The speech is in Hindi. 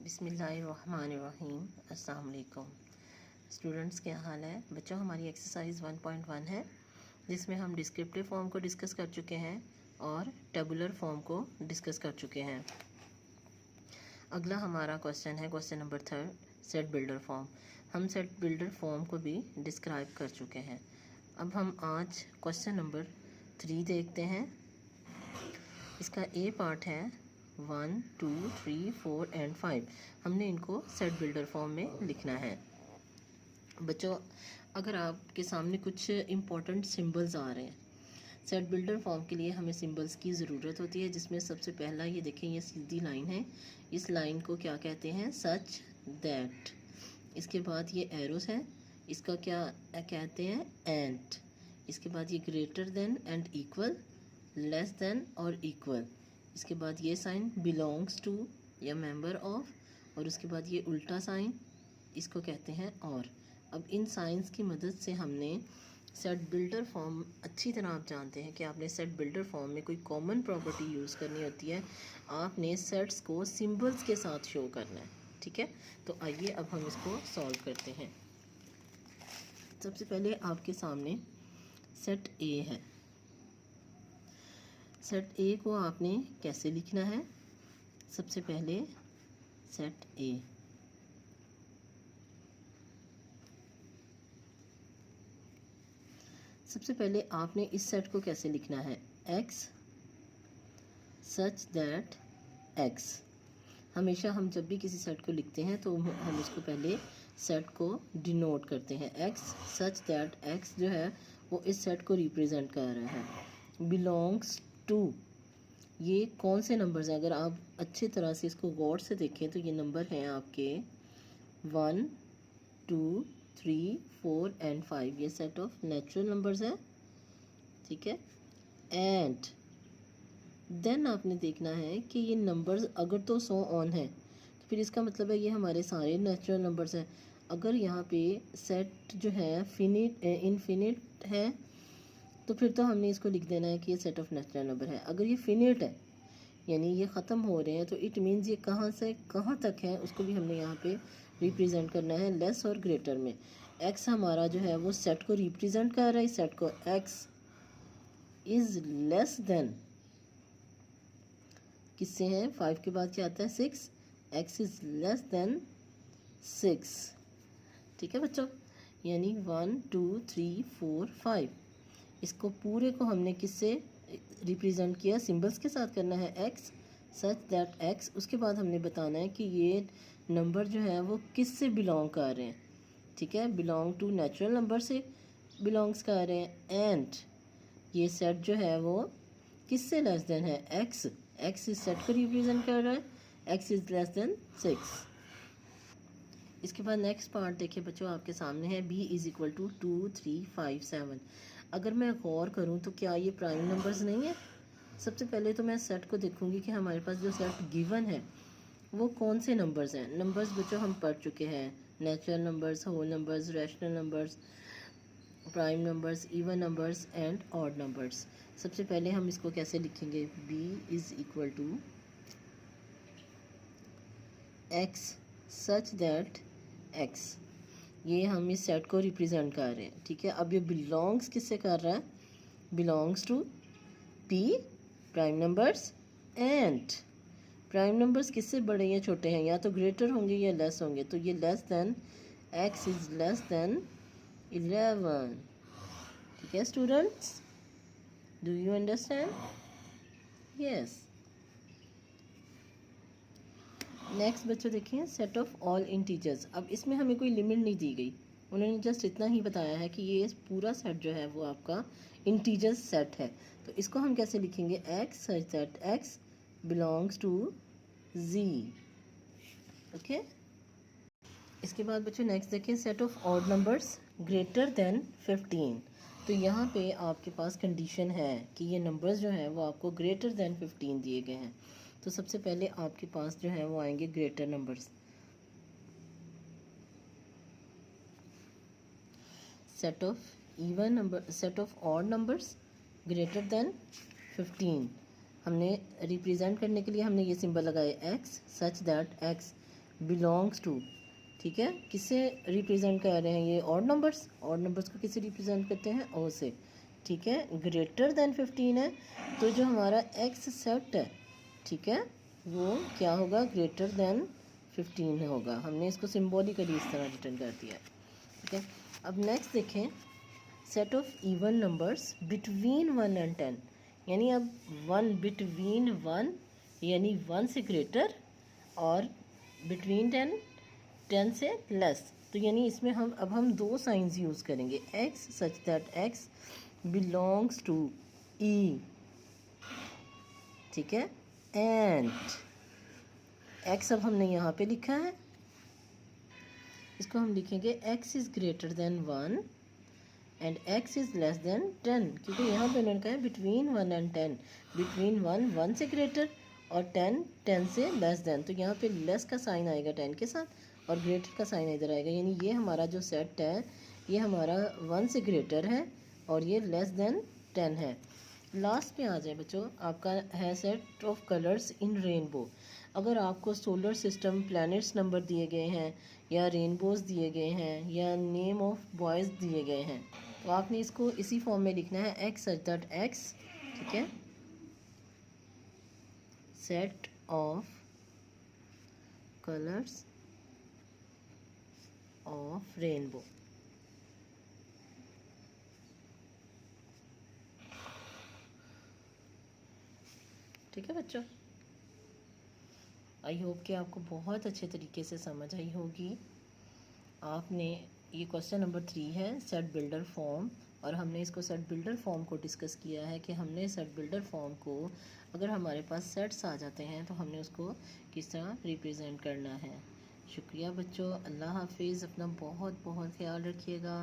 बिस्मिल्लाहिर्रहमानिर्रहीम। अस्सलाम वालेकुम स्टूडेंट्स, क्या हाल है बच्चों। हमारी एक्सरसाइज 1.1 है जिसमें हम डिस्क्रिप्टिव फॉर्म को डिस्कस कर चुके हैं और टेबुलर फॉर्म को डिस्कस कर चुके हैं। अगला हमारा क्वेश्चन है question number 3, set builder form. हम सेट बिल्डर फॉर्म को भी डिस्क्राइब कर चुके हैं। अब हम आज क्वेश्चन नंबर 3 देखते हैं। इसका ए पार्ट है 1, 2, 3, 4 एंड 5। हमने इनको सेट बिल्डर फॉर्म में लिखना है। बच्चों, अगर आपके सामने कुछ इम्पोर्टेंट सिंबल्स आ रहे हैं, सेट बिल्डर फॉर्म के लिए हमें सिंबल्स की ज़रूरत होती है, जिसमें सबसे पहला ये देखें, ये सीधी लाइन है। इस लाइन को क्या कहते हैं? Such that. इसके बाद ये एरोस है, इसका क्या कहते हैं? एंड। इसके बाद ये greater than and equal, less than और इक्वल। इसके बाद ये साइन बिलोंग्स टू या मेंबर ऑफ, और उसके बाद ये उल्टा साइन, इसको कहते हैं और। अब इन साइंस की मदद से हमने सेट बिल्डर फॉर्म, अच्छी तरह आप जानते हैं कि आपने सेट बिल्डर फॉर्म में कोई कॉमन प्रॉपर्टी यूज़ करनी होती है। आपने सेट्स को सिंबल्स के साथ शो करना है, ठीक है। तो आइए अब हम इसको सॉल्व करते हैं। सबसे पहले आपके सामने सेट ए है। सेट ए को आपने कैसे लिखना है? सबसे पहले सेट ए, सबसे पहले आपने इस सेट को कैसे लिखना है? X such that x. हमेशा हम जब भी किसी सेट को लिखते हैं तो हम उसको पहले सेट को डिनोट करते हैं। एक्स सच दैट एक्स जो है वो इस सेट को रिप्रेजेंट कर रहा है। बिलोंग्स टू, ये कौन से नंबर्स हैं? अगर आप अच्छी तरह से इसको गौर से देखें तो ये नंबर हैं आपके 1, 2, 3, 4 एंड 5। ये सेट ऑफ नेचुरल नंबर्स है, ठीक है। एंड देन आपने देखना है कि ये नंबर्स अगर तो 100 ऑन है तो फिर इसका मतलब है ये हमारे सारे नेचुरल नंबर्स हैं। अगर यहाँ पे सेट जो है इनफिनिट है तो फिर तो हमने इसको लिख देना है कि ये सेट ऑफ नेचुरल नंबर है। अगर ये फिनिट है यानी ये ख़त्म हो रहे हैं तो इट मीन्स ये कहाँ से कहाँ तक है उसको भी हमने यहाँ पे रिप्रेजेंट करना है लेस और ग्रेटर में। एक्स हमारा जो है वो सेट को रिप्रेजेंट कर रहा है। सेट को एक्स इज़ लेस देन किससे है? 5 के बाद क्या आता है? 6। एक्स इज़ लेस देन 6, ठीक है बच्चों। यानी 1, 2, 3, 4, 5। इसको पूरे को हमने किससे रिप्रेजेंट किया? सिंबल्स के साथ करना है। X such that x. उसके बाद हमने बताना है कि ये नंबर जो है वो किस से बिलोंग कर रहे हैं, ठीक है। बिलोंग टू नेचुरल नंबर से बिलोंग्स कर रहे हैं। एंड ये सेट जो है वो किस से लेस देन है? एक्स। एक्स इस सेट को रिप्रेजेंट कर रहा है। X is less than 6। इसके बाद नेक्स्ट पार्ट देखिए बच्चों, आपके सामने है b इज़ इक्वल टू 2, 3, 5, 7। अगर मैं गौर करूं तो क्या ये प्राइम नंबर्स नहीं है? सबसे पहले तो मैं सेट को देखूंगी कि हमारे पास जो सेट गिवन है वो कौन से नंबर्स हैं। नंबर्स बच्चों हम पढ़ चुके हैं, natural numbers, whole numbers, rational numbers, prime numbers, even numbers and odd numbers. सबसे पहले हम इसको कैसे लिखेंगे? b is equal to X such that X. ये हम इस सेट को रिप्रेजेंट कर रहे हैं, ठीक है। अब ये बिलोंग्स किससे कर रहा है? Belongs to p prime numbers. And prime numbers किससे बड़े या छोटे हैं? या तो ग्रेटर होंगे या लेस होंगे। तो ये less than, x is less than 11, ठीक है students. Do you understand? Yes. Next बच्चों देखिए, सेट ऑफ ऑल इंटीजर्स। अब इसमें हमें कोई लिमिट नहीं दी गई, उन्होंने जस्ट इतना ही बताया है कि ये पूरा सेट जो है वो आपका इंटीजर्स सेट है। तो इसको हम कैसे लिखेंगे? X such that X belongs to z, okay. इसके बाद बच्चों नेक्स्ट देखिए, set of odd numbers greater than 15। तो यहाँ पे आपके पास कंडीशन है कि ये नंबर्स जो हैं वो आपको ग्रेटर देन 15 दिए गए हैं। तो सबसे पहले आपके पास जो है वो आएंगे greater numbers. Set of even number, set of odd numbers greater than 15। हमने रिप्रेजेंट करने के लिए हमने ये सिंबल लगाए, X such that X belongs to, ठीक है, किससे रिप्रेजेंट कर रहे हैं ये ऑड नंबर्स को किससे रिप्रेजेंट करते हैं ओ से, ठीक है। ग्रेटर देन 15 है तो जो हमारा एक्स सेट है, ठीक है, वो क्या होगा, ग्रेटर देन 15 होगा। हमने इसको सिम्बॉलिकली इस तरह रिटर्न कर दिया है, ठीक है। अब नेक्स्ट देखें, set of even numbers between 1 and 10, यानी अब 1 बिटवीन 1 यानी 1 से ग्रेटर, और बिटवीन 10 से लेस, तो यानी इसमें हम दो साइंस यूज़ करेंगे, X such that X belongs to E, ठीक है, एंड एक्स अब हमने यहाँ पे लिखा है, इसको हम लिखेंगे x is greater than 1 and x is less than 10, क्योंकि यहाँ पे उन्होंने कहा है बिटवीन 1 एंड 10, बिटवीन 1 से ग्रेटर और 10 से लेस देन, तो यहाँ पे लेस का साइन आएगा 10 के साथ और ग्रेटर का साइन इधर आएगा, यानी ये हमारा जो सेट है ये हमारा 1 से ग्रेटर है और ये लेस देन 10 है। लास्ट पे आ जाए बच्चों, आपका है set of colours in rainbow. अगर आपको सोलर सिस्टम प्लैनेट्स नंबर दिए गए हैं या रेनबोज दिए गए हैं या नेम ऑफ बॉयज़ दिए गए हैं, तो आपने इसको इसी फॉर्म में लिखना है, एक्स सच दैट एक्स, ठीक है, set of colours of rainbow, ठीक है बच्चों। आई होप कि आपको बहुत अच्छे तरीके से समझ आई होगी। आपने ये क्वेश्चन नंबर 3 है सेट बिल्डर फॉर्म, और हमने इसको सेट बिल्डर फॉर्म को डिस्कस किया है कि हमने सेट बिल्डर फॉर्म को, अगर हमारे पास सेट्स आ जाते हैं तो हमने उसको किस तरह रिप्रेजेंट करना है। शुक्रिया बच्चों, अल्लाह हाफिज़, अपना बहुत बहुत ख्याल रखिएगा।